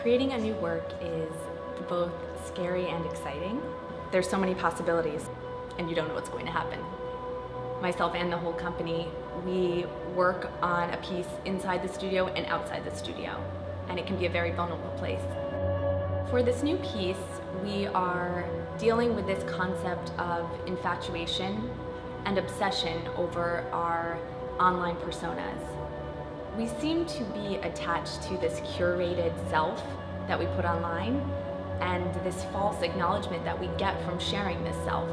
Creating a new work is both scary and exciting. There's so many possibilities, and you don't know what's going to happen. Myself and the whole company, we work on a piece inside the studio and outside the studio, and it can be a very vulnerable place. For this new piece, we are dealing with this concept of infatuation and obsession over our online personas. We seem to be attached to this curated self that we put online and this false acknowledgement that we get from sharing this self.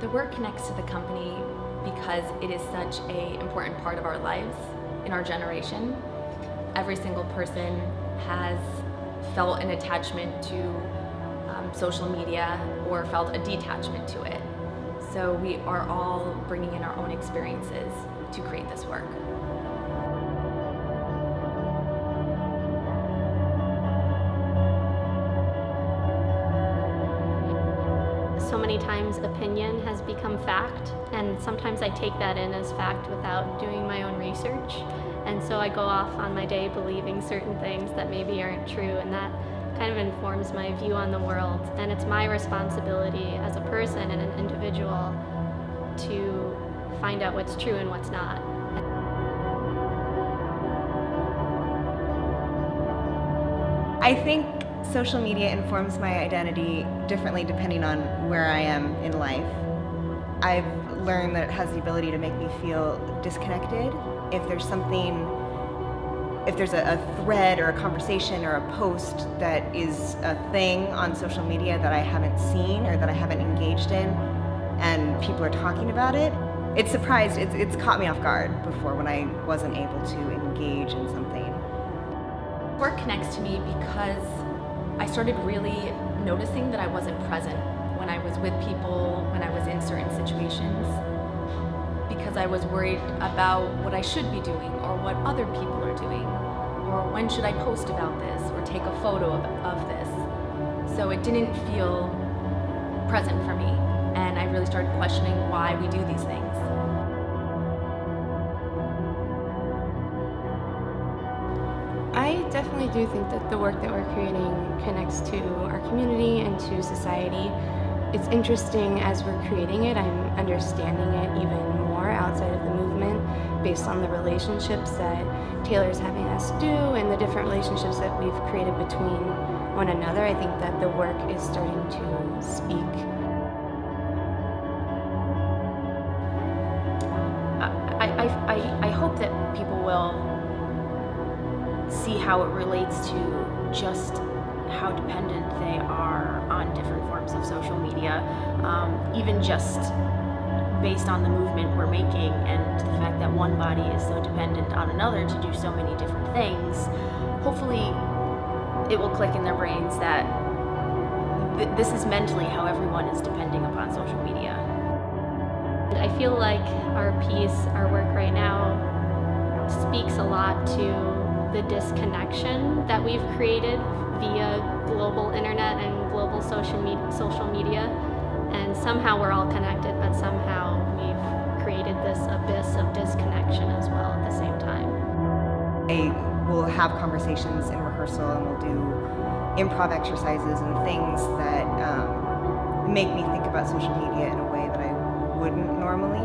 The work connects to the company because it is such an important part of our lives in our generation. Every single person has felt an attachment to social media or felt a detachment to it. So we are all bringing in our own experiences to create this work. So many times opinion has become fact, and sometimes I take that in as fact without doing my own research. And so I go off on my day believing certain things that maybe aren't true, and that kind of informs my view on the world. And it's my responsibility as a person and an individual to find out what's true and what's not. I think social media informs my identity differently depending on where I am in life. I've learned that it has the ability to make me feel disconnected. If there's a thread or a conversation or a post that is a thing on social media that I haven't seen or that I haven't engaged in, and people are talking about it, it's caught me off guard before when I wasn't able to engage in something. Work connects to me because I started really noticing that I wasn't present when I was with people, when I was in certain situations, because I was worried about what I should be doing or what other people are doing, or when should I post about this or take a photo of this. So it didn't feel present for me, and I really started questioning why we do these things. I definitely do think that the work that we're creating connects to our community and to society. It's interesting as we're creating it, I'm understanding it even more outside of the movement based on the relationships that Taylor's having us do and the different relationships that we've created between one another. I think that the work is starting to speak. I hope that people will see how it relates to just how dependent they are on different forms of social media, even just based on the movement we're making and the fact that one body is so dependent on another to do so many different things. Hopefully it will click in their brains that this is mentally how everyone is depending upon social media. I feel like our piece, our work right now, speaks a lot to the disconnection that we've created via global internet and global social media. And somehow we're all connected, but somehow we've created this abyss of disconnection as well at the same time. I will have conversations in rehearsal, and we'll do improv exercises and things that make me think about social media in a way that I wouldn't normally.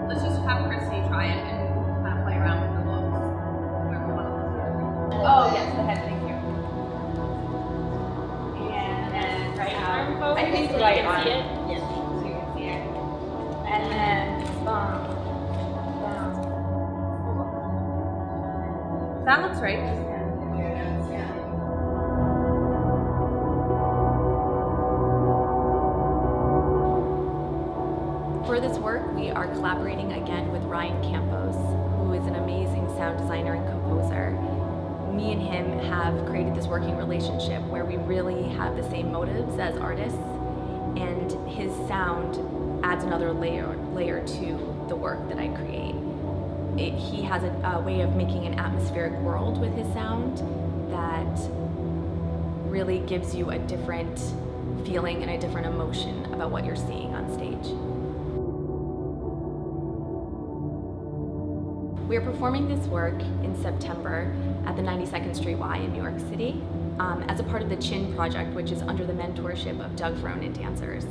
Let's just have Christy try it and kind of play around with the looks. Oh yes, the head, thank you. And right arm focus. I think right arm. Yes, so you can see it. And then down. That looks right. For this work, we are collaborating again with Ryan Campos, who is an amazing sound designer and composer. Me and him have created this working relationship where we really have the same motives as artists, and his sound adds another layer to the work that I create. He has a way of making an atmospheric world with his sound that really gives you a different feeling and a different emotion about what you're seeing on stage. We're performing this work in September at the 92nd Street Y in New York City as a part of the Chin Project, which is under the mentorship of Doug Fronin Dancers.